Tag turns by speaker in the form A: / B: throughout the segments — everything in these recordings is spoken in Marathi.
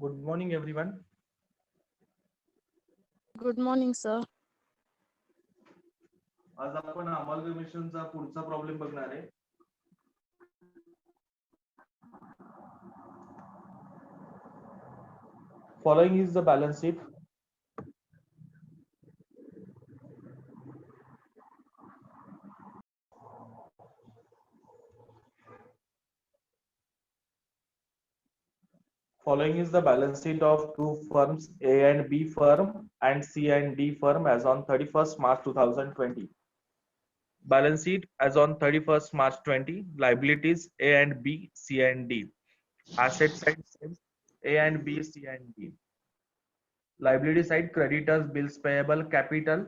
A: Good morning, everyone.
B: Good morning, sir.
A: आज आपण अमालगमेशनचा पुढचा प्रॉब्लेम बघणार आहे. Following is the balance sheet. Following is the balance sheet of two firms, A and B firm and C and D firm as on 31st March 2020. Balance sheet as on 31st March 20. Liabilities A and B, C and D. Asset side same, A and B, C and D. Liability side creditors, bills payable, capital.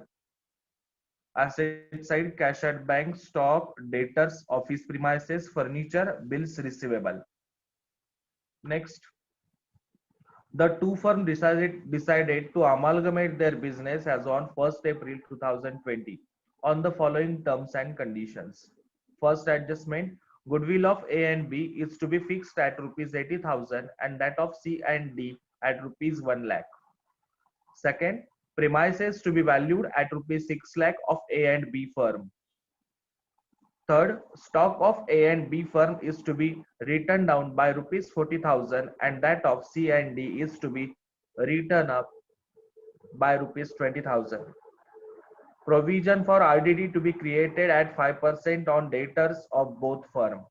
A: Asset side cash at bank, stock, debtors, office premises, furniture, bills receivable. Next, the two firms decided to amalgamate their business as on 1st April 2020 on the following terms and conditions. First adjustment, goodwill of A and B is to be fixed at rupees 80,000 and that of C and D at rupees 1 lakh. Second, premises to be valued at rupees 6 lakh of A and B firm. Third, stock of A and B firm is to be written down by rupees 40,000 and that of C and D is to be written up by rupees 20,000. Provision for RDD to be created at 5% on debtors of both firm.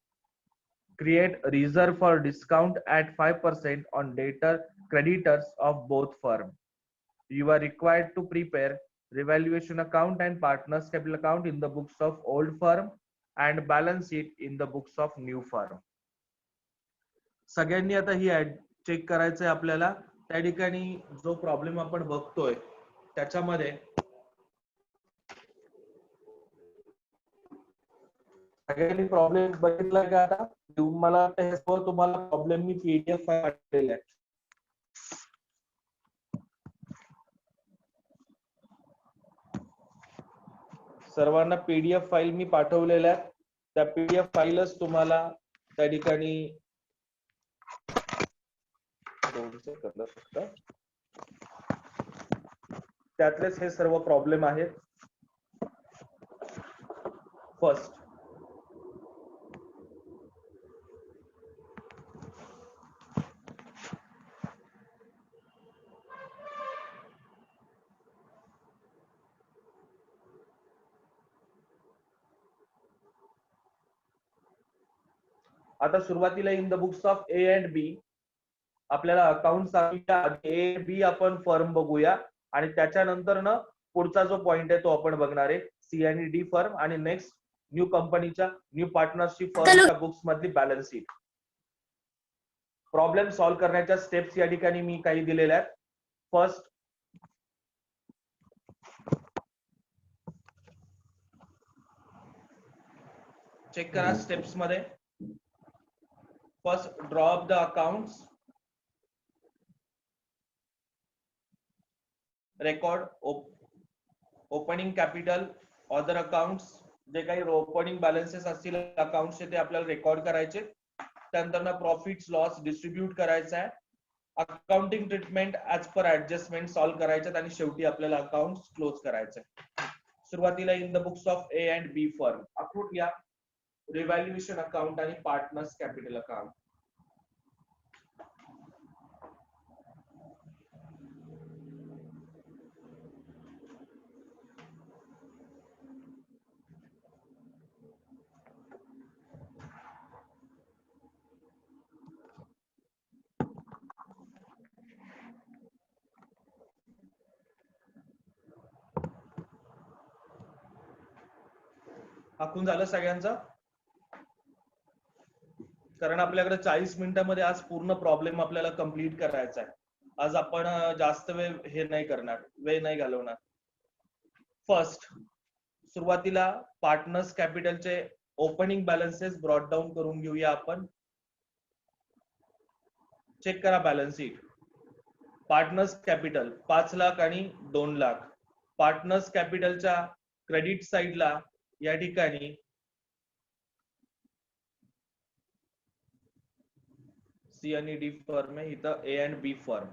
A: Create reserve for discount at 5% on creditors of both firm. You are required to prepare revaluation account and partners capital account in the books of old firm and balance sheet in the books of new firm. सगळ्यांनी आता ही चेक करायचंय आपल्याला. त्या ठिकाणी जो प्रॉब्लेम आपण बघतोय त्याच्यामध्ये सगळ्यांनी प्रॉब्लेम बघितला का? आता मला तुम्हाला प्रॉब्लेम मी पीडीएफ फाईल पाठवलेला आहे. सर्वांना पीडीएफ फाईल मी पाठवलेल्या आहेत. त्या पीडीएफ फाईलच तुम्हाला त्या ठिकाणी त्यातलेच हे सर्व प्रॉब्लेम आहेत. फर्स्ट, आता सुरुवातीला in the books of A and B आपल्याला अकाउंट ए बी आपण फर्म बघूया आणि त्याच्यानंतर ना पुढचा जो पॉइंट आहे तो आपण बघणार आहे सी आणि डी फर्म आणि नेक्स्ट न्यू कंपनीच्या न्यू पार्टनरशिप फर्मच्या बुक्स मधली बॅलन्स शीट. प्रॉब्लेम सॉल्व्ह करण्याच्या स्टेप्स या ठिकाणी मी काही दिलेल्या आहेत. फर्स्ट, चेक करा स्टेप्स मध्ये. First, draw up the accounts. Record opening capital, other accounts, जे काही ओपनिंग बॅलन्सेस असतील अकाउंटचे ते आपल्याला रेकॉर्ड करायचे. त्यानंतर प्रॉफिट लॉस डिस्ट्रीब्यूट करायचा आहे. Accounting treatment as per adjustment solve करायच्यात आणि शेवटी आपल्याला अकाउंट क्लोज करायचे. सुरुवातीला in the books of A and B firm आखूट या रिव्हॅल्युएशन अकाउंट आणि पार्टनर्स कॅपिटल अकाउंट. हाकून झालं सगळ्यांचा? कारण आपल्याकडे 40 मिनिटांमध्ये आज पूर्ण प्रॉब्लेम आपल्याला कंप्लीट करायचा आहे. आज आपण जास्त वेळ हे नाही करणार, वेळ नाही घालवणार. फर्स्ट, सुरुवातीला पार्टनर्स कॅपिटलचे ओपनिंग बॅलन्सेस ब्रॉट डाऊन करून घेऊया आपण. चेक करा balance sheet. Partners capital 5 lakh आणि 2 लाख. पार्टनर्स कॅपिटलच्या क्रेडिट साइडला या ठिकाणी सी आणि डी फर्म आहे, इथं ए अँड बी फर्म.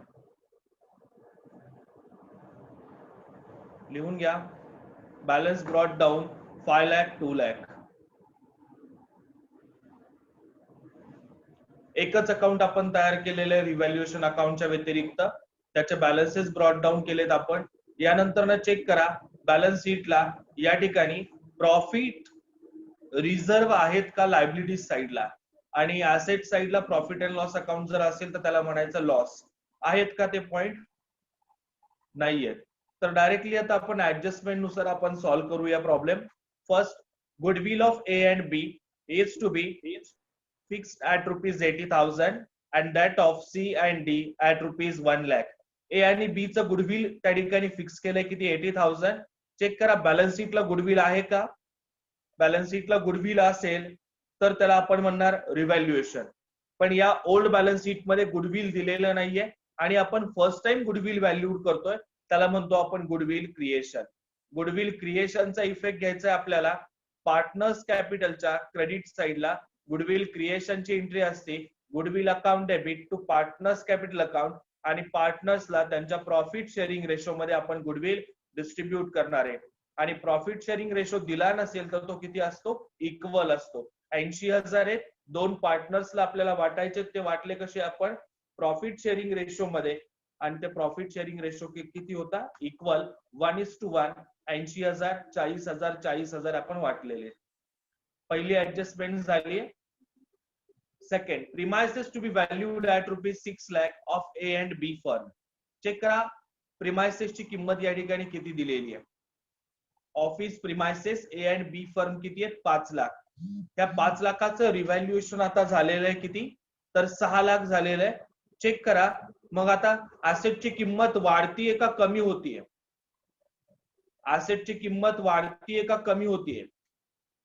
A: लिहून घ्या. Balance brought down 5 lakh 2 lakh. एकच अकाउंट आपण तयार केलेले रिव्हॅल्युएशन अकाउंटच्या व्यतिरिक्त त्याचे बॅलन्सेस ब्रॉट डाऊन केलेत आपण. यानंतर चेक करा बॅलन्स शीटला या ठिकाणी प्रॉफिट रिझर्व आहेत का लायबिलिटीज साइडला, आणि ऍसेट साइडला प्रॉफिट अँड लॉस अकाउंट जर असेल तर त्याला म्हणायचं लॉस. आहेत का ते पॉइंट? नाहीयेत. तर डायरेक्टली आता आपण ऍडजस्टमेंट नुसार आपण सॉल्व्ह करूया problem. First, goodwill of A and B is to be fixed at rupees 80,000 and that of C and D at rupees 1 lakh. A आणि B चं गुडविल त्या ठिकाणी फिक्स केलंय किती? 80,000. चेक करा बॅलन्स शीटला गुडविल आहे का? बॅलन्स शीटला गुडविल असेल तर त्याला आपण म्हणणार रिव्हॅल्युएशन. पण या ओल्ड बॅलन्स शीट मध्ये गुडविल दिलेलं नाहीये आणि आपण फर्स्ट टाइम गुडविल व्हॅल्यूड करतोय, त्याला म्हणतो आपण गुडविल क्रिएशन. गुडविल क्रिएशनचा इफेक्ट घ्यायचा आहे आपल्याला. पार्टनर्स कॅपिटलच्या क्रेडिट साइडला गुडविल क्रिएशनची एंट्री असते. Goodwill account debit to partners capital account, आणि पार्टनर्सला त्यांच्या प्रॉफिट शेअरिंग रेशो मध्ये आपण गुडविल डिस्ट्रीब्यूट करणार आहे. आणि प्रॉफिट शेअरिंग रेशो दिला नसेल तर तो किती असतो? इक्वल असतो. 80,000 आहेत, दोन पार्टनर्सला आपल्याला वाटायचे, ते वाटले कसे आपण? प्रॉफिट शेअरिंग रेशो मध्ये. आणि ते प्रॉफिट शेअरिंग रेशो किती होता? इक्वल 1:1. 80,000 40,000 40,000 आपण वाटलेले. पहिली ऍडजस्टमेंट झाली. Second, premises to be valued at rupees 6 lakh of A and B firm. Check करा प्रिमाइसेसची किंमत या ठिकाणी किती दिलेली आहे. Office premises A and B firm किती आहेत? 5 लाख. त्या 5 लाखाचं रिव्हॅल्युएशन आता झालेलं आहे किती? तर 6 लाख झालेलं आहे. चेक करा मग आता ऍसेटची किंमत वाढतीये का कमी होतीये? ऍसेटची किंमत वाढतीये का कमी होतीये?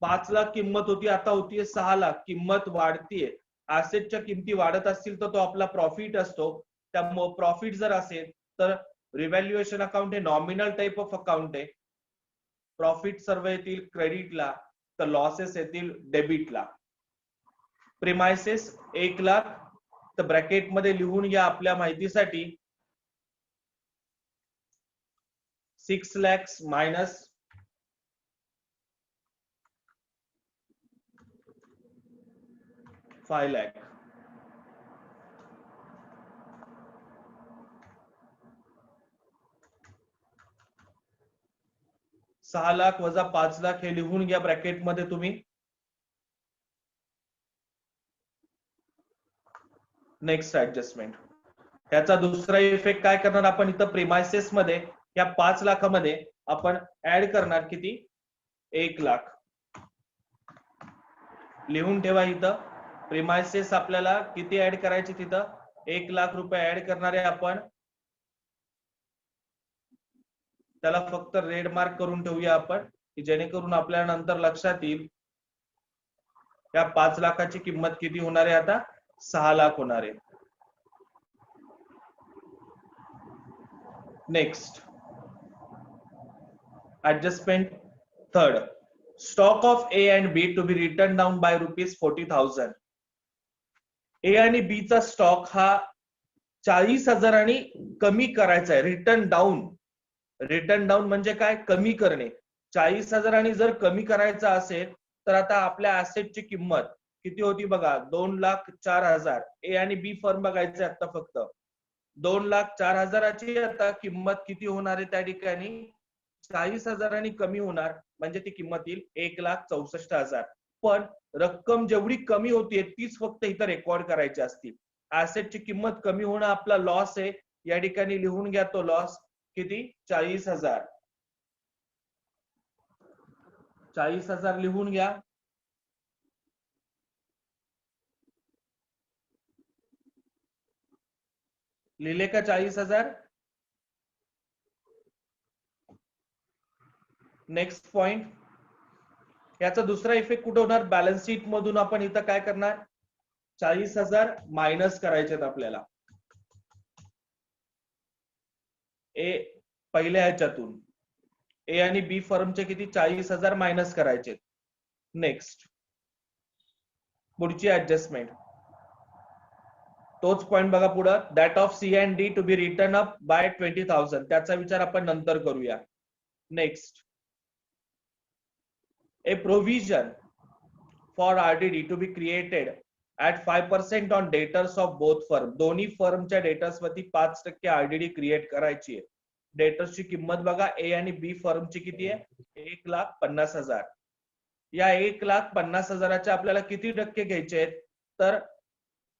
A: 5 लाख किंमत होती, आता होतीये 6 लाख. किंमत वाढतीये. ऍसेटच्या किमती वाढत असतील तर तो आपला प्रॉफिट असतो. त्यामुळे प्रॉफिट जर असेल तर रिव्हॅल्युएशन अकाउंट हे नॉमिनल टाइप ऑफ अकाउंट आहे. प्रॉफिट सर्व येतील क्रेडिटला, तर लॉसेस येतील डेबिटला. प्रिमाइसेस 1 लाख, तर ब्रॅकेट मध्ये लिहून घ्या आपल्या माहितीसाठी 6 lakhs minus 5 lakh. सहा लाख वजा 5 लाख हे लिहून घ्या ब्रॅकेट मध्ये तुम्ही. Next adjustment. त्याचा दुसरा इफेक्ट काय करणार आपण इथं? प्रिमाइसेस मध्ये या 5 लाखामध्ये आपण ऍड करणार किती? 1 लाख. लिहून ठेवा इथं. प्रिमाइसेस आपल्याला किती ऍड करायचे तिथं? 1 लाख रुपये ऍड करणार आहे आपण. त्याला फक्त रेड मार्क करून ठेवूया आपण, की जेणेकरून आपल्याला नंतर लक्षात येईल या 5 लाखाची किंमत किती होणार आहे आता? 6 लाख होणार आहे. Next adjustment third, stock of A and B to be written down by rupees 40,000. A आणि बी चा स्टॉक हा 40,000 कमी करायचा आहे. Return down. रिटर्न डाऊन म्हणजे काय? कमी करणे. 40,000 जर कमी करायचा असेल तर आता आपल्या ऍसेटची किंमत किती होती बघा? 2,04,000. ए आणि बी फर्म बघायचे आता फक्त. 2,04,000ची आता किंमत किती होणार आहे त्या ठिकाणी? 40,000 कमी होणार, म्हणजे ती किंमत येईल 1,64,000. पण रक्कम जेवढी कमी होतीये तीच फक्त इथं रेकॉर्ड करायची असती. ऍसेटची किंमत कमी होणं आपला लॉस आहे. या ठिकाणी लिहून घ्या तो लॉस किती? 40,000. 40,000 लिहून घ्या. लिहिले का 40,000? Next point. याचा दुसरा इफेक्ट कुठे होणार? बॅलन्स शीट मधून आपण इथं काय करणार? 40,000 मायनस करायचे आपल्याला. ए पहिल्या ह्याच्यातून ए आणि बी फर्मचे किती? 40,000 मायनस करायचे. नेक्स्ट पुढची ऍडजस्टमेंट. तोच पॉइंट बघा पुढं, that of C and D to be written up by 20,000. त्याचा विचार आपण नंतर करूया. Next, a provision for RDD to be created at 5% on debtors of both firm. दोन्ही फर्मच्या डेटर्स वरती 5% RDD क्रिएट करायची आहे. डेटर्सची किंमत बघा, ए आणि बी फर्मची किती आहे? 1,50,000. या 1,50,000 आपल्याला किती टक्के घ्यायचे आहेत? तर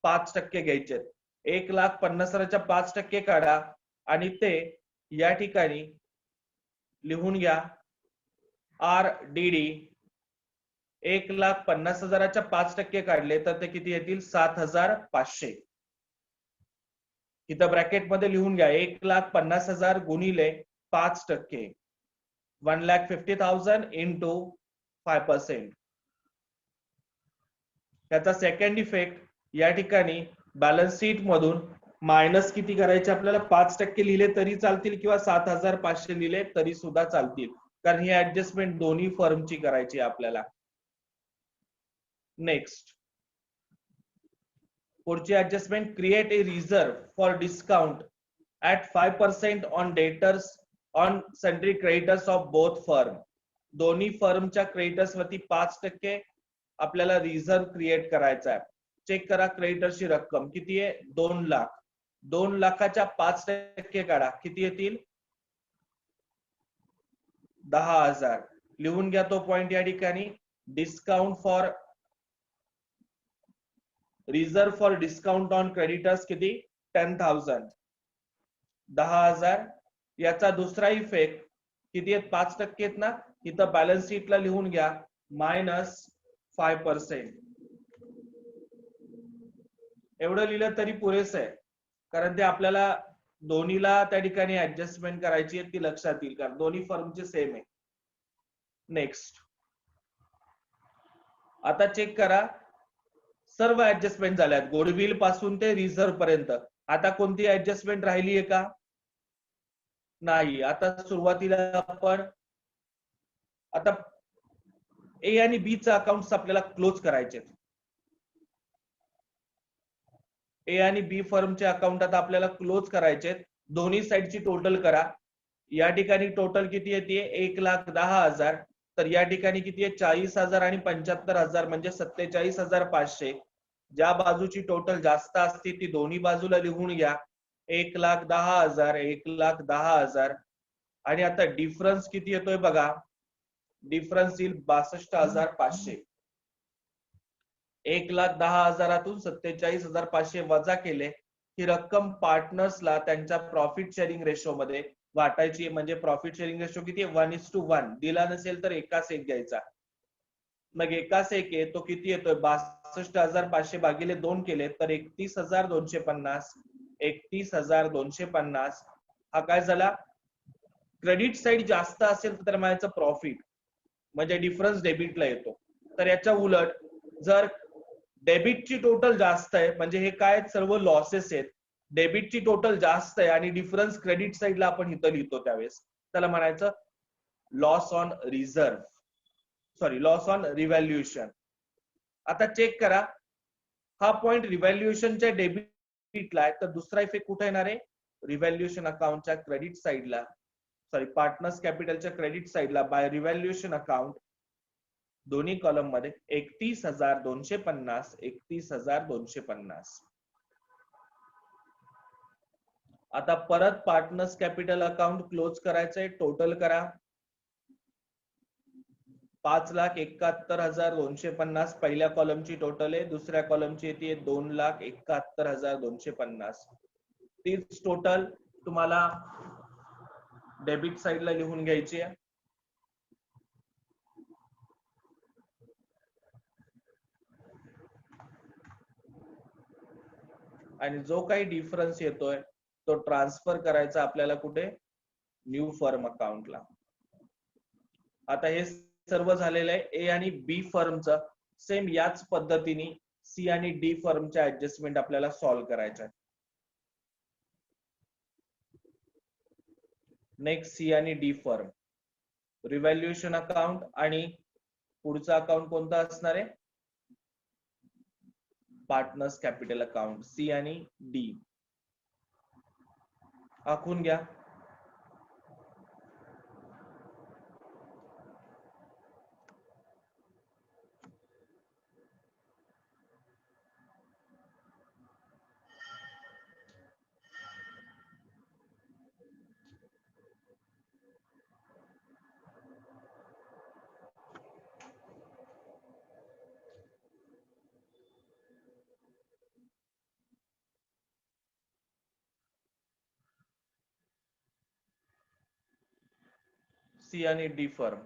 A: 5% घ्यायचे आहेत. 1,50,000 5% काढा आणि ते या ठिकाणी लिहून घ्या. RDD 1,50,000 5% काढले तर ते किती येतील? 7,500. इथं ब्रॅकेट मध्ये लिहून घ्या, 1,50,000 गुणिले 5%, 1,50,000 इंटू 5%. त्याचा सेकंड इफेक्ट, या ठिकाणी बॅलन्स शीट मधून मायनस किती करायचे आपल्याला? 5% लिहिले तरी चालतील किंवा 7,500 लिहिले तरी सुद्धा चालतील, कारण ही ऍडजस्टमेंट दोन्ही फर्मची करायची आपल्याला. नेक्स्ट, पुढची adjustment, create a reserve for discount at 5% on debtors on sundry creditors of both firm. दोन्ही फर्मच्या क्रेडिटर्स वरती 5% आपल्याला रिझर्व क्रिएट करायचा आहे. चेक करा, क्रेडिटर्सची रक्कम किती आहे? 2 लाख. 2 लाखाच्या 5% काढा, किती येतील? 10,000. लिहून घ्या तो पॉइंट या ठिकाणी. Discount for reserve for discount on creditors किती? 10,000. 10,000. याचा दुसरा इफेक्ट किती आहेत? 5% आहेत ना, इथं बॅलन्स शीटला लिहून घ्या -5%. एवढं लिहिलं तरी पुरेसं आहे, कारण ते आपल्याला दोन्हीला त्या ठिकाणी ऍडजस्टमेंट करायची आहे, ती लक्षात येईल, कारण दोन्ही फर्मचे सेम आहे. नेक्स्ट, आता चेक करा, सर्व ऍडजस्टमेंट झाल्यात गुडविल पासून ते रिझर्व पर्यंत. आता कोणती ऍडजस्टमेंट राहिली आहे का? नाही. आता सुरुवातीला आपण आता ए आणि बी चा अकाउंट आपल्याला क्लोज करायचे. ए आणि बी फर्मचे अकाउंट आता आपल्याला क्लोज करायचे. दोन्ही साइडची टोटल करा. या ठिकाणी टोटल किती येते? 1,10,000. तर या ठिकाणी किती आहे? 40,000 आणि 75,000 म्हणजे 47,500. ज्या बाजूची टोटल जास्त असते ती दोन्ही बाजूला लिहून घ्या. 1,10,000, 1,10,000. आणि आता डिफरन्स किती येतोय बघा. डिफरन्स येईल 62,500. 1,10,000तून 47,500 वजा केले, ही रक्कम पार्टनर्सला त्यांच्या प्रॉफिट शेअरिंग रेशो मध्ये वाटायची. म्हणजे प्रॉफिट शेअरिंग रेशो किती? 1:1. दिला नसेल तर 1:1 घ्यायचा. मग 1:1 आहे तो किती येतोय? 62,500 भागिले 2 केले तर 31,250. 31,250 हा काय झाला? क्रेडिट साइड जास्त असेल तर म्हणायचं प्रॉफिट, म्हणजे डिफरन्स डेबिटला येतो. तर याच्या उलट जर डेबिटची टोटल जास्त आहे, म्हणजे हे काय सर्व लॉसेस आहेत, डेबिटची टोटल जास्त आहे आणि डिफरन्स क्रेडिट साइडला आपण इथं लिहितो, त्यावेळेस त्याला म्हणायचं loss on reserve, sorry loss on revaluation. आता चेक करा, हा पॉइंट रिव्हॅल्युएशनच्या डेबिटला आहे, तर दुसरा इफेक्ट कुठे येणार आहे? रिव्हॅल्युएशन अकाउंटच्या क्रेडिट साइडला, सॉरी पार्टनर्स कॅपिटलच्या क्रेडिट साइडला बाय रिव्हॅल्युएशन अकाउंट दोन्ही कॉलम मध्ये 31,250, 31,250. आता परत पार्टनर्स कॅपिटल अकाउंट क्लोज करायचंय. टोटल करा. 5,71,250 पहिल्या कॉलमची टोटल आहे. दुसऱ्या कॉलमची येते 2,71,250. तीच टोटल तुम्हाला डेबिट साइडला लिहून घ्यायची आहे. आणि जो काही डिफरन्स येतोय तो ट्रान्सफर करायचा आपल्याला कुठे? न्यू फर्म अकाउंटला. आता हे सर्व झालेलं आहे ए आणि बी फर्मचं. सेम याच पद्धतीने सी आणि डी फर्मच्या ऍडजस्टमेंट आपल्याला सॉल्व्ह करायच्या. नेक्स्ट, सी आणि डी फर्म रिव्हॅल्युएशन अकाउंट आणि पुढचा अकाउंट कोणता असणार आहे? पार्टनर्स कॅपिटल अकाउंट सी आणि डी आखून घ्या. सी आणि डी फर्म.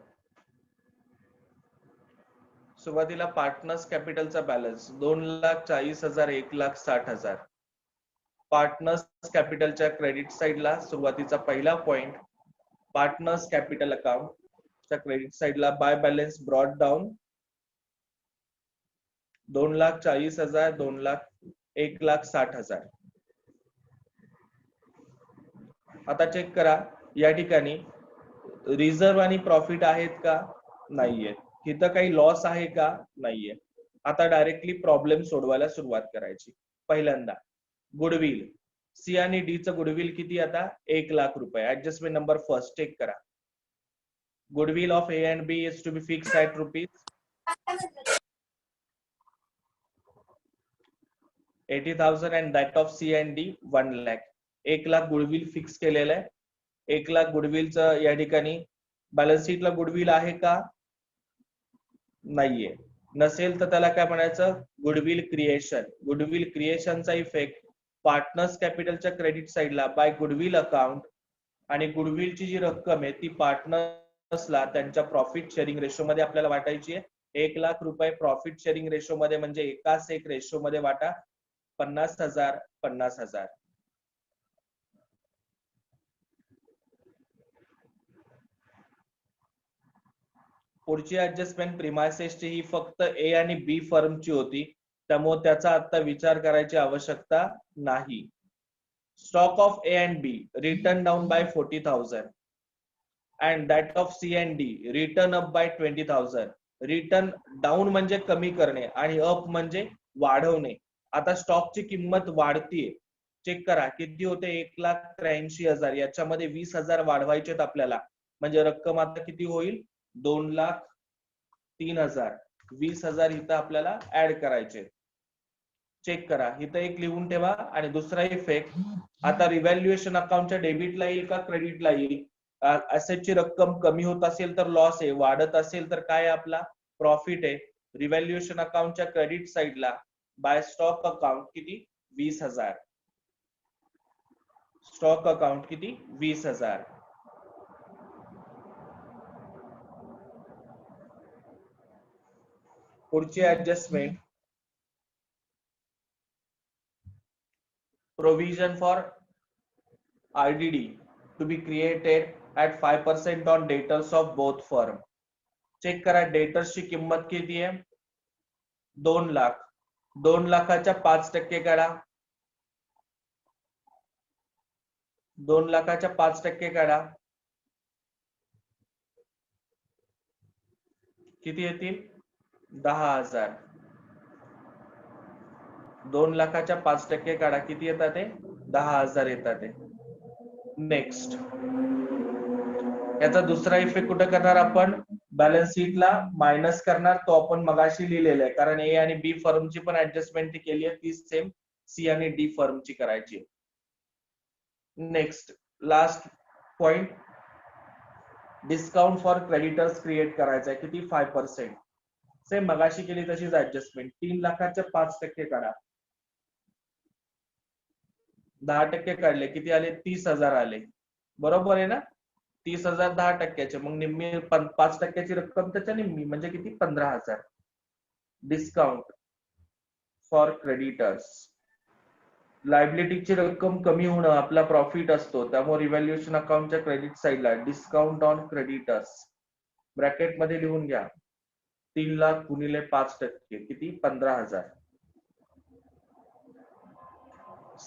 A: सुरुवातीला पार्टनर्स कॅपिटलचा बॅलन्स 2,40,000 1,60,000. पार्टनर्स कॅपिटलच्या क्रेडिट साइडला सुरुवातीचा पहिला पॉइंट पार्टनर्स कॅपिटल अकाउंट च्या क्रेडिट साइडला बाय बॅलन्स ब्रॉड डाऊन 2,40,000 1,60,000. आता चेक करा या ठिकाणी रिझर्व आणि प्रॉफिट आहेत का? नाहीये. इथं काही लॉस आहे का? नाहीये. आता डायरेक्टली प्रॉब्लेम सोडवायला सुरुवात करायची. पहिल्यांदा गुडविल सी आणि डी चं गुडविल किती आता 1,00,000 रुपये. ऍडजस्टमेंट नंबर फर्स्ट चेक करा. Goodwill of A and B is to be fix at ₹80,000 and that of C and D 1,00,000. 1,00,000 goodwill fix केलेलं आहे. 1,00,000 गुडविलचं या ठिकाणी बॅलन्स शीटला गुडविल आहे का? नाहीये. नसेल तर त्याला काय म्हणायचं? Goodwill creation. गुडविल क्रिएशनचा इफेक्ट पार्टनर्स कॅपिटलच्या क्रेडिट साइडला बाय गुडविल अकाउंट आणि गुडविलची जी रक्कम आहे ती पार्टनर्सला त्यांच्या प्रॉफिट शेअरिंग रेशो मध्ये आपल्याला वाटायची आहे. 1,00,000 रुपये प्रॉफिट शेअरिंग रेशो मध्ये म्हणजे एकाच एक रेशो मध्ये वाटा 50,000 50,000. पुढची ऍडजस्टमेंट प्रिमायसेसची ही फक्त ए आणि बी फर्मची होती, त्यामुळे त्याचा आता विचार करायची आवश्यकता नाही. Stock of A and B written down by 40,000 and that of C and D written up by 20,000. Written down म्हणजे कमी करणे आणि अप म्हणजे वाढवणे. आता स्टॉकची किंमत वाढतीये. चेक करा किती होते 1,83,000. याच्यामध्ये 20,000 वाढवायचे आपल्याला, म्हणजे रक्कम आता किती होईल 2,03,000. 20,000 इथं आपल्याला ऍड करायचे. चेक करा इथं एक लिहून ठेवा. आणि दुसरा इफेक्ट आता रिव्हॅल्युएशन अकाउंटच्या डेबिटला येईल का क्रेडिटला येईल? ऍसेटची रक्कम कमी होत असेल तर लॉस आहे, वाढत असेल तर काय आपला प्रॉफिट आहे. रिव्हॅल्युएशन अकाउंटच्या क्रेडिट साइडला बाय स्टॉक अकाउंट किती 20,000. स्टॉक अकाउंट किती 20,000. पुढची adjustment provision for RDD to be created at 5% on debtors of both firm. Check करा डेटर्सची किंमत किती आहे 2,00,000. 2,00,000च्या 5% काढा. 2,00,000च्या 5% काढा. किती येतील 10,000. 2,00,000च्या 5% काढा. किती येतात ते 10,000 येतात ते. नेक्स्ट याचा दुसरा इफेक्ट कुठे करणार आपण? बॅलन्स शीटला मायनस करणार. तो आपण मगाशी लिहिलेला आहे, कारण ए आणि बी फर्मची पण ऍडजस्टमेंट केली आहे तीच सेम सी आणि डी फर्मची करायची. Next last point discount for creditors create करायचा आहे. किती 5%. सेम मगाशी केली तशीच ऍडजस्टमेंट. 3,00,000च्या 5% काढा. 10% काढले किती आले 30,000 आले. बरोबर आहे ना? 30,000 10%चे, मग निम्मी 5%ची रक्कम त्याच्या निम्मी म्हणजे किती 15,000. Discount for creditors. लायबिलिटीची रक्कम कमी होणं आपला प्रॉफिट असतो, त्यामुळे रिव्हॅल्युएशन अकाउंटच्या क्रेडिट साइडला डिस्काउंट ऑन क्रेडिटर्स ब्रॅकेट मध्ये लिहून घ्या 3,00,000 गुणिले 5% किती 15,000.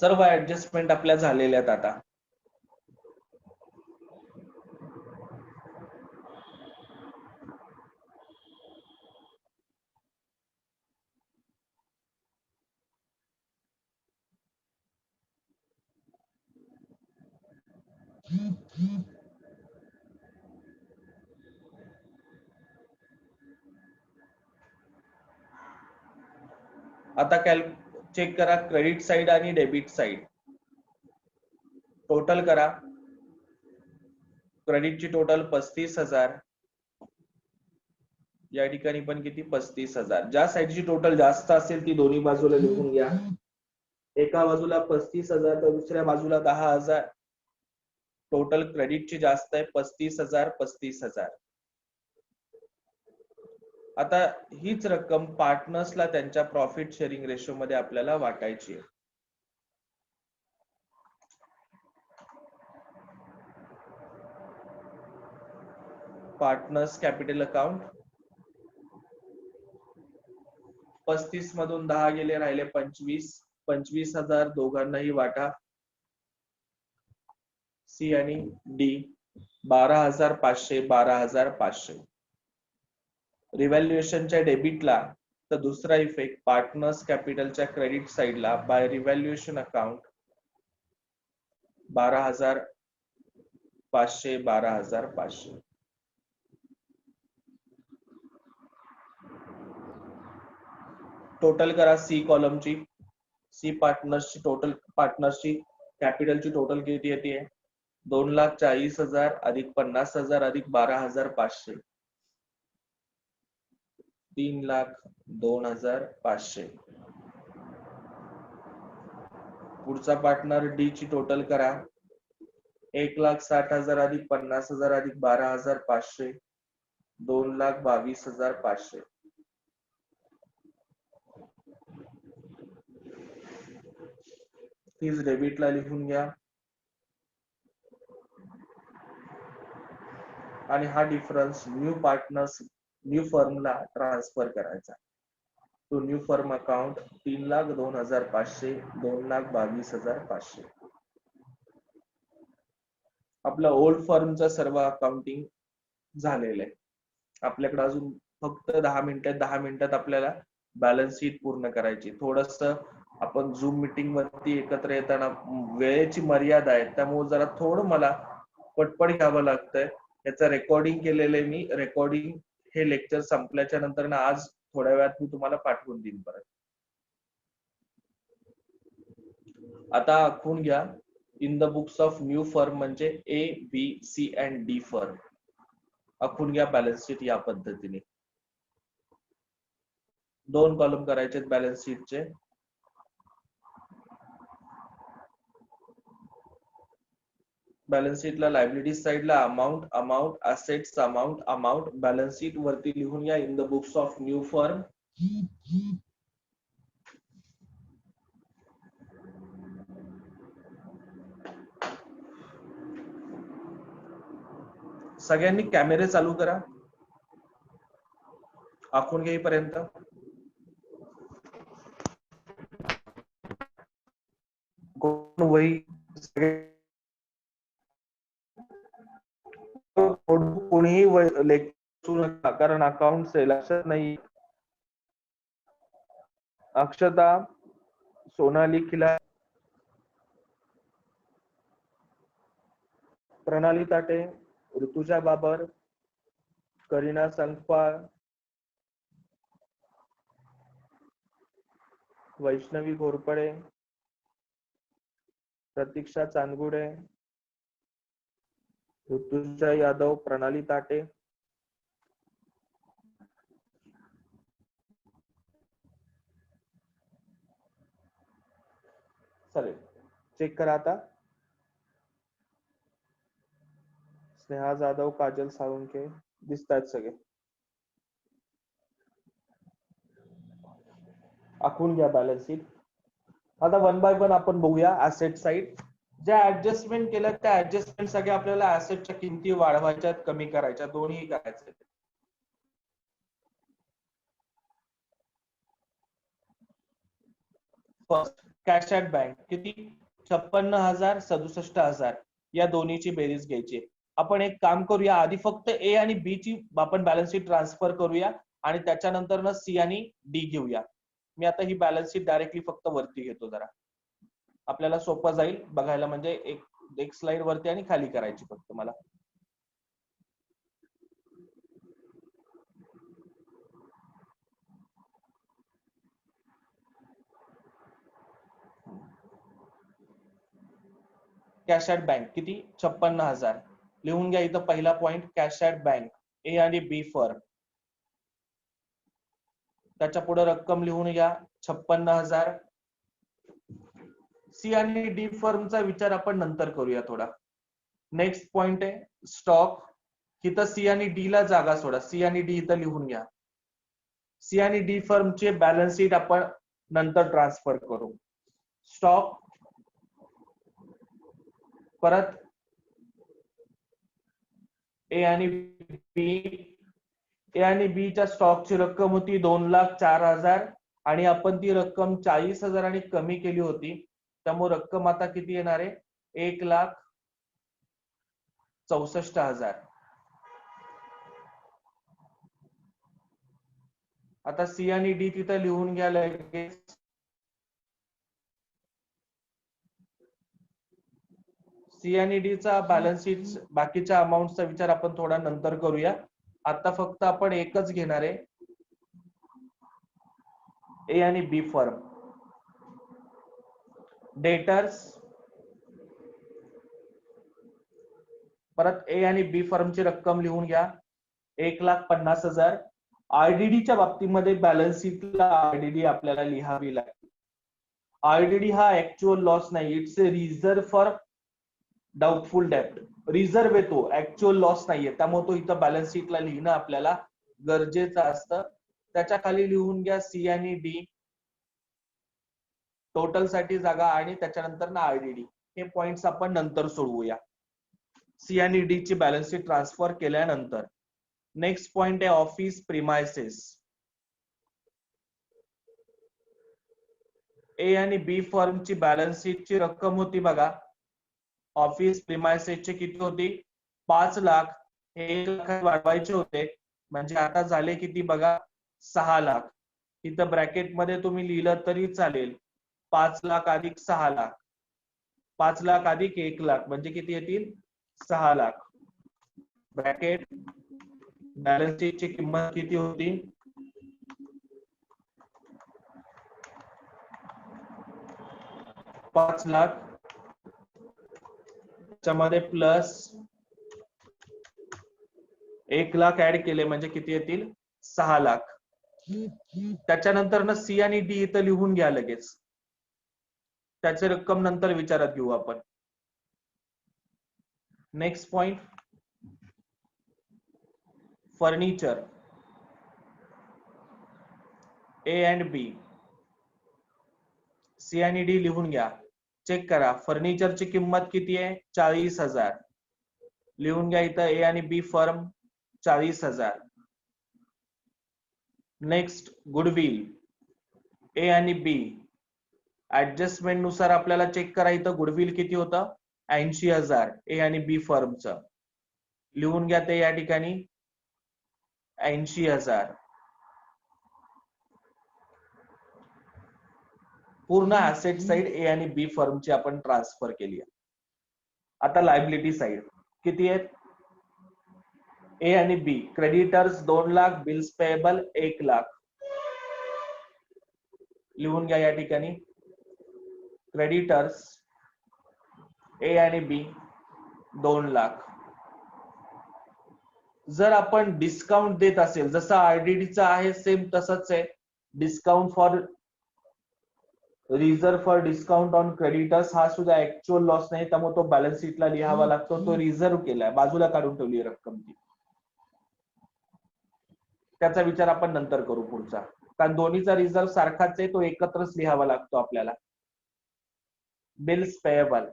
A: सर्व ऍडजस्टमेंट आपल्या झालेल्या आहेत. आता आता चेक करा क्रेडिट साइड आणि डेबिट साइड टोटल करा. क्रेडिटची टोटल 35,000, या ठिकाणी पण किती 35,000. ज्या साईडची टोटल जास्त असेल ती दोन्ही बाजूला लिहून घ्या. एका बाजूला 35,000 तर दुसऱ्या बाजूला 10,000. टोटल क्रेडिटची जास्त आहे 35,000. आता हीच रक्कम पार्टनर्सला त्यांच्या प्रॉफिट शेअरिंग रेशो मध्ये आपल्याला वाटायची आहे. पार्टनर्स कॅपिटल अकाउंट 35 मधून 10 गेले, राहिले 25. 25,000 दोघांनाही वाटा. सी आणि डी 12,500 12,500. रिव्हॅल्युएशनच्या डेबिटला तर दुसरा इफेक्ट पार्टनर्स कॅपिटलच्या क्रेडिट साइडला बाय रिव्हॅल्युएशन अकाउंट 12,500 12,500. टोटल करा सी कॉलमची. सी पार्टनर्सची टोटल पार्टनर्सची कॅपिटलची टोटल किती येते? 2,40,000 अधिक 50,000 अधिक 12,500 3,02,500. पुढचा पार्टनर डी ची टोटल करा. 1,60,000 अधिक 50,000 अधिक 12,500 2,22,500. फीज डेबिटला लिहून घ्या आणि हा डिफरन्स न्यू पार्टनर्स न्यू फर्मला ट्रान्सफर करायचा. तो न्यू फर्म अकाउंट 3,02,500 2,22,500. आपलं ओल्ड फर्मचं सर्व अकाउंटिंग झालेलं आहे. आपल्याकडे अजून फक्त 10 मिनिटात आपल्याला बॅलन्स शीट पूर्ण करायची. थोडस आपण झूम मीटिंग वरती एकत्र येताना वेळेची मर्यादा आहे, त्यामुळे जरा थोडं मला पटपट घ्यावं लागतंय. याचं रेकॉर्डिंग केलेलं आहे मी. रेकॉर्डिंग हे लेक्चर संपल्याच्या नंतर ना आज थोड्या वेळात मी तुम्हाला पाठवून देईन परत. आता आखून घ्या in the books of new firm म्हणजे A B C and D firm. आखून घ्या बॅलन्स शीट या पद्धतीने. 2 कॉलम करायचे बॅलन्स शीटचे. बॅलन्स शीटला लायबिलिटी साइडला amount assets amount balance sheet वरती लिहून घ्या in the books of new firm. सगळ्यांनी कॅमेरे चालू करा आखून घेईपर्यंत. वही कोणीही लेक्चर कारण अकाउंट लक्षात नाही. अक्षता, सोनाली खिला, प्रणाली ताटे, ऋतुजा बाबर, करीना संगपाळ, वैष्णवी घोरपडे, प्रतीक्षा चांदगुडे, ऋतुजा यादव, प्रणाली ताटे. चालेल, चेक करा आता. स्नेहा जाधव, काजल साळुंखे दिसतात सगळे. आखून घ्या बॅलन्स शीट. आता 1 बाय 1 आपण बघूया. ऍसेट साइड ज्या ऍडजस्टमेंट केल्या त्या ऍडजस्टमेंट सगळ्या आपल्याला ऍसेटच्या किमती वाढवायच्या कमी करायच्या दोन्ही करायचे. फर्स्ट कॅश ऍट बँक किती 56,000 67,000 या दोन्हीची बेरीज घ्यायची. आपण एक काम करूया, आधी फक्त ए आणि बी ची आपण बॅलन्स शीट ट्रान्सफर करूया आणि त्याच्यानंतर ना सी आणि डी घेऊया. मी आता ही बॅलन्स शीट डायरेक्टली फक्त वरती घेतो, जरा आपल्याला सोपं जाईल बघायला. म्हणजे एक एक स्लाइड वरती आणि खाली करायची फक्त मला. कॅश ॲट बँक किती 56,000 लिहून घ्या इथं पहिला पॉइंट. कॅश ॲट बँक ए आणि बी फर्म, त्याच्या पुढे रक्कम लिहून घ्या 56,000. सी आणि डी फर्मचा विचार आपण नंतर करूया थोडा. नेक्स्ट पॉइंट आहे स्टॉक. इथं सी आणि डी ला जागा सोडा, सी आणि डी इथं लिहून घ्या. सी आणि डी फर्मचे बॅलन्स शीट आपण नंतर ट्रान्सफर करू. स्टॉक परत ए आणि बी. ए आणि बी च्या स्टॉकची रक्कम होती 2,04,000 आणि आपण ती रक्कम 40,000 आणि कमी केली होती, त्यामुळे रक्कम आता किती येणार आहे 1,64,000. आता सी आणि डी तिथं लिहून घ्या लगेच. सी आणि डी चा बॅलन्स शीट बाकीच्या अमाऊंटचा विचार आपण थोडा नंतर करूया. आता फक्त आपण एकच घेणार आहे ए आणि बी फर्म. डेटर्स परत ए आणि बी फर्मची रक्कम लिहून घ्या 1,50,000. आयडीडीच्या बाबतीमध्ये बॅलन्स शीटला आयडीडी आपल्याला लिहावी लागते. आयडीडी हा ऍक्च्युअल लॉस नाही, it's a reserve for doubtful डेब्ट. रिझर्व येतो, ऍक्च्युअल लॉस नाहीये, त्यामुळे तो इथं बॅलन्स शीटला लिहिणं आपल्याला गरजेचं असतं. त्याच्या खाली लिहून घ्या सी आणि डी, टोटल साठी जागा आणि त्याच्यानंतर ना आयडीडी. हे पॉइंट्स आपण नंतर सोडवूया सी आणि डी ची बॅलन्स शीट ट्रान्सफर केल्यानंतर. नेक्स्ट पॉइंट आहे ऑफिस प्रिमायसेस. ए आणि बी फर्मची बॅलन्स शीटची रक्कम होती बघा, ऑफिस प्रिमायसेसचे किती होती 5 लाख. हे 1 लाख वाढवायचे होते, म्हणजे आता झाले किती बघा 6 लाख. इथं ब्रॅकेट मध्ये तुम्ही लिहिलं तरी चालेल, 5 लाख अधिक 6 लाख, 5 लाख अधिक 1 लाख म्हणजे किती येतील 6 लाख. ब्रॅकेट बॅलन्स शीटची किंमत किती होती 5 लाख, त्याच्यामध्ये प्लस 1 लाख ऍड केले म्हणजे किती येतील 6 लाख. त्याच्यानंतर ना सी आणि डी इथं लिहून घ्या लगेच, त्याची रक्कम नंतर विचारात घेऊ आपण. Next point furniture A and B. C आणि डी लिहून घ्या, चेक करा. फर्निचरची किंमत किती आहे 40,000. लिहून घ्या इथं ए आणि बी फर्म 40,000. नेक्स्ट गुडविल ए आणि बी. ऍडजस्टमेंट नुसार आपल्याला चेक करा इथं गुडविल किती होतं 80,000 ए आणि बी फर्मचं. लिहून घ्या ते या ठिकाणी 80,000. पूर्ण ऍसेट साइड ए आणि बी फर्मची आपण ट्रान्सफर केली. आता लायबिलिटी साइड किती आहेत ए आणि B. Creditors 2 lakh, bills payable 1 lakh. लिहून घ्या या ठिकाणी क्रेडिटर्स ए आणि बी 2 लाख. जर आपण डिस्काउंट देत असेल, जसं आयडीडीचा आहे सेम तसंच आहे, discount for reserve for discount on creditors हा सुद्धा ऍक्च्युअल लॉस नाही, त्यामुळे तो बॅलन्स शीटला लिहावा लागतो. तो रिझर्व केलाय, बाजूला काढून ठेवली रक्कम ती. त्याचा विचार आपण नंतर करू पुढचा, कारण दोन्हीचा रिझर्व सारखाच आहे, तो एकत्रच लिहावा लागतो आपल्याला. Bills payable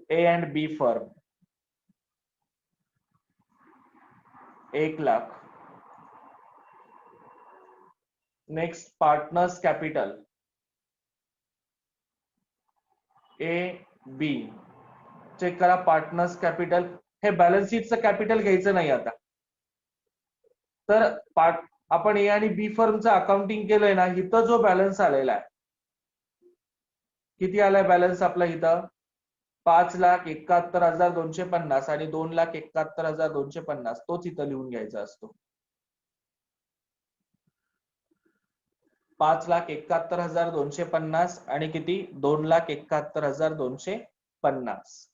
A: A and B firm 1 lakh. Next partners capital A B. Check करा पार्टनर्स कॅपिटल. हे बॅलन्स शीटचं कॅपिटल घ्यायचं नाही आता. तर आपण ए आणि बी फर्मचं अकाउंटिंग केलंय ना, इथं जो बॅलन्स आलेला आहे किती आलाय बॅलन्स आपला इथं 5,71,250 आणि 2,71,250 तोच इथं लिहून घ्यायचा असतो. 5,71,250 आणि किती 2,71,250.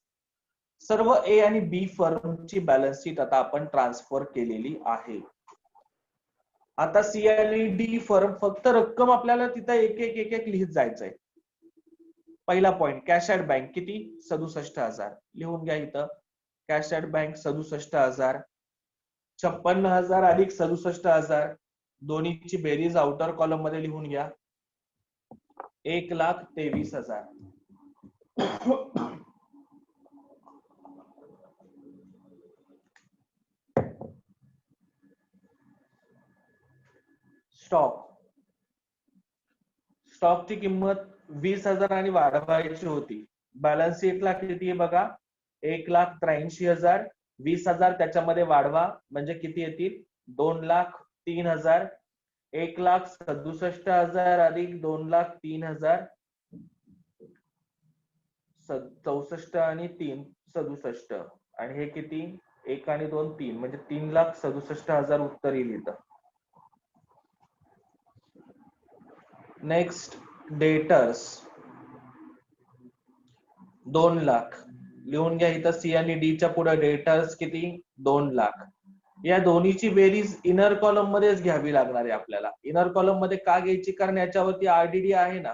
A: सर्व ए आणि बी फर्मची बॅलन्स शीट आता आपण ट्रान्सफर केलेली आहे. आता सी आणि डी फर्म फक्त रक्कम आपल्याला तिथं एक एक लिहित जायचंय. पहिला पॉइंट कॅश ऍट बँक किती 67,000 लिहून घ्या इथं. Cash at bank 67,000. 56,000 अधिक 67,000 दोन्हीची बेरीज आउटर कॉलम मध्ये लिहून घ्या. 1,23,000. स्टॉकची किंमत 20,000 आणि वाढवायची होती. बॅलन्स शीटला किती आहे बघा 1,83,000. 20,000 त्याच्यामध्ये वाढवा म्हणजे किती येतील 2,03,000. 1,67,000 अधिक 2,03,000 64 आणि 3 67 आणि हे किती 1 आणि 2 3 म्हणजे 3,67,000 उत्तर येईल इथं. नेक्स्ट डेटर्स 2 लाख लिहून घ्या इथं. सी आणि डी च्या पुढे डेटर्स किती 2 लाख. या दोन्हीची बेरीज इनर कॉलम मध्येच घ्यावी लागणार आहे आपल्याला. इनर कॉलम मध्ये का घ्यायची कारण याच्यावरती आरडीडी आहे ना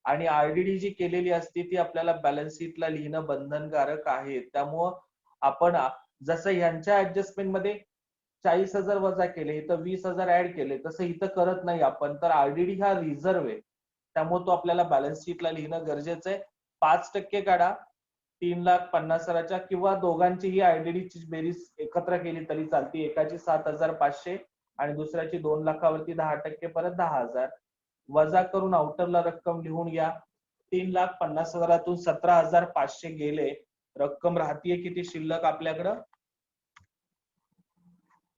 A: आणि आरडीडी जी केलेली असते ती आपल्याला बॅलन्स शीटला लिहिणं बंधनकारक आहे. त्यामुळं आपण जसं यांच्या ऍडजस्टमेंट मध्ये 40,000 वजा केले इथं 20,000 ऍड केले तसं इथं करत नाही आपण. तर आरडीडी हा रिझर्व्ह आहे त्यामुळे तो आपल्याला बॅलन्स शीटला लिहिणं गरजेचं आहे. 5% काढा 3,50,000 किंवा दोघांचीही आयडीडीची बेरीज एकत्र केली तरी चालते. एकाची 7,500 आणि दुसऱ्याची 2 लाखावरती 10% परत 10,000 वजा करून आउटरला रक्कम लिहून घ्या. 3,50,000तून 17,500 गेले. रक्कम राहतीये किती शिल्लक आपल्याकडं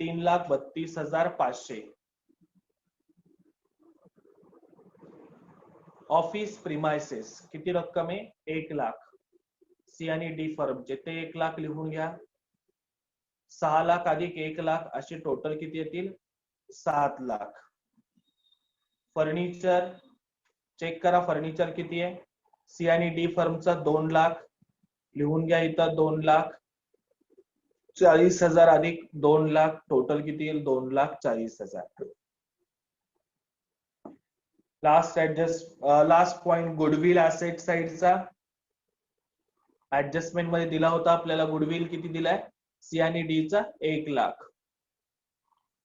A: 3,32,500. ऑफिस प्रिमायसेस किती रक्कम आहे 1 लाख. सी आणि डी फर्मचे ते 1 लाख लिहून घ्या. 6 लाख अधिक 1 लाख अशी टोटल किती येतील 7 लाख. फर्निचर चेक करा फर्निचर किती आहे. सी आणि डी फर्मचा 2 लाख लिहून घ्या इथं 2 लाख. 40,000 अधिक 2 लाख टोटल किती येईल 2,40,000. लास्ट पॉइंट गुडविल ऍसेट साइडचा ऍडजस्टमेंट मध्ये दिला होता आपल्याला. गुडविल किती दिलाय सी आणि डी चा 1 लाख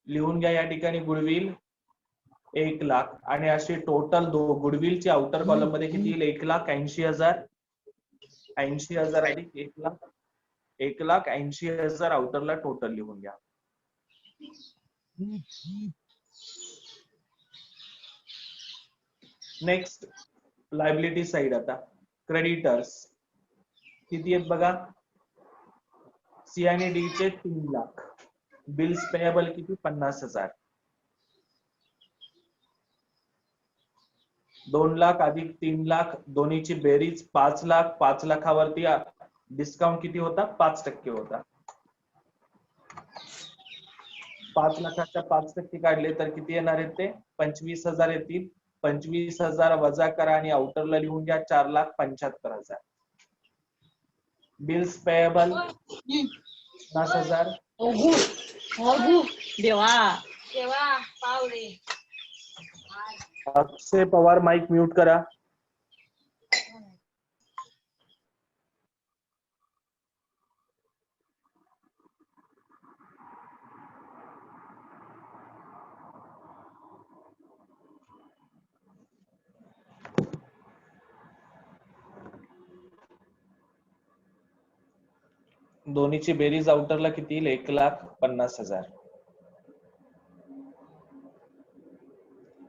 A: लिहून घ्या या ठिकाणी. गुडविल 1 लाख आणि अशी टोटल गुडविलची आउटर कॉलम मध्ये किती येईल 1,80,000. 80,000 अधिक 1 लाख 1,80,000 आउटरला टोटल लिहून घ्या. नेक्स्ट लायबिलिटी साइड आता क्रेडिटर्स किती आहेत बघा. सी आणि डी चे 3 लाख. बिल्स पेएबल किती 50,000. 2 लाख अधिक 3 लाख दोन्हीची बेरीज 5 लाख. 5 लाखावरती डिस्काउंट किती होता 5% होता. 5 लाखाच्या 5% काढले तर किती येणार आहेत ते 25,000 येतील. 25,000 वजा करा आणि आउटरला लिहून घ्या 4,75,000. Bills payable 50,000. अक्षय पवार माइक म्यूट करा. दोन्हीची बेरीज आउटरला किती येईल 1,50,000.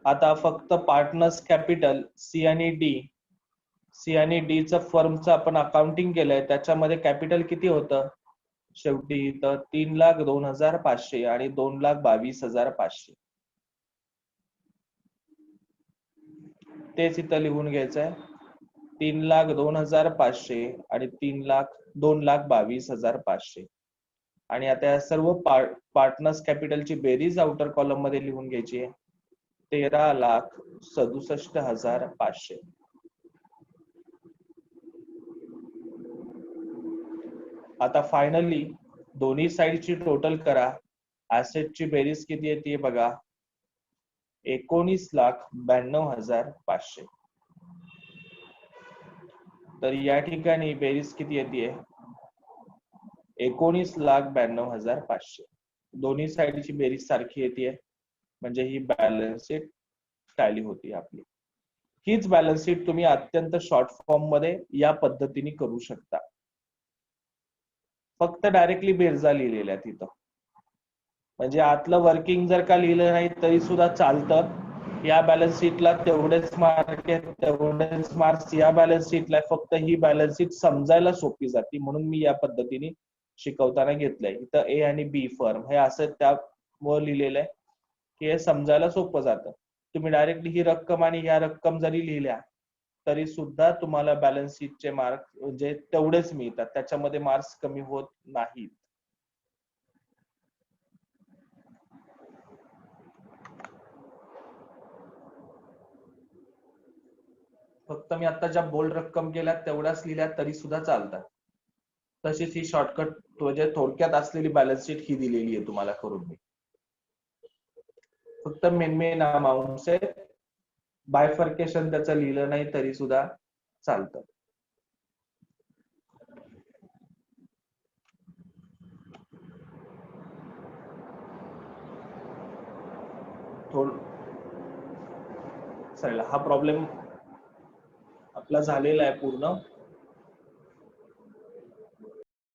A: आता फक्त पार्टनर्स कॅपिटल सी आणि डी च फर्मचं आपण अकाउंटिंग केलंय त्याच्यामध्ये कॅपिटल किती होतं शेवटी इथं 3,02,500 आणि 2,22,500 तेच इथं लिहून घ्यायचंय. 3,02,500 आणि 2,22,500. आणि आता या सर्व पार्टनर्स कॅपिटलची बेरीज आउटर कॉलम मध्ये लिहून घ्यायची आहे. 13,67,500. आता फायनली दोन्ही साइडची टोटल करा. ऍसेटची बेरीज किती येते बघा, 19,92,500. तर या ठिकाणी बेरीज किती येते, 19,92,500. दोन्ही साइडची बेरीज सारखी येते, म्हणजे ही बॅलन्स शीट टॅली होती आपली. हीच बॅलन्स शीट तुम्ही अत्यंत शॉर्ट फॉर्म मध्ये या पद्धतीने करू शकता. फक्त डायरेक्टली बेरजा लिहिलेल्या तिथं, म्हणजे आतलं वर्किंग जर का लिहिलं नाही तरी सुद्धा चालतं. या बॅलन्स शीटला तेवढेच मार्क आहेत, तेवढेच मार्क्स या बॅलन्स शीटला. फक्त ही बॅलन्स शीट समजायला सोपी जाते म्हणून मी या पद्धतीने शिकवताना घेतलंय. इथं ए आणि बी फर्म हे असं त्यामुळे लिहिलेलं आहे की हे समजायला सोपं जातं. तुम्ही डायरेक्टली ही रक्कम आणि ह्या रक्कम जरी लिहिल्या तरी सुद्धा तुम्हाला बॅलन्स शीटचे मार्क म्हणजे तेवढेच मिळतात, त्याच्यामध्ये मार्क्स कमी होत नाहीत. फक्त मी आता ज्या बोल्ड रक्कम केल्या तेवढ्याच लिहिल्या तरी सुद्धा चालतात. तशीच ही शॉर्टकट म्हणजे थोडक्यात असलेली बॅलन्स शीट ही दिलेली आहे तुम्हाला करून मी. फक्त मेन अमाऊंट आहे, बायफर्केशन त्याचं लिहिलं नाही तरी सुद्धा चालतं. चालेल, हा प्रॉब्लेम आपला झालेला आहे पूर्ण.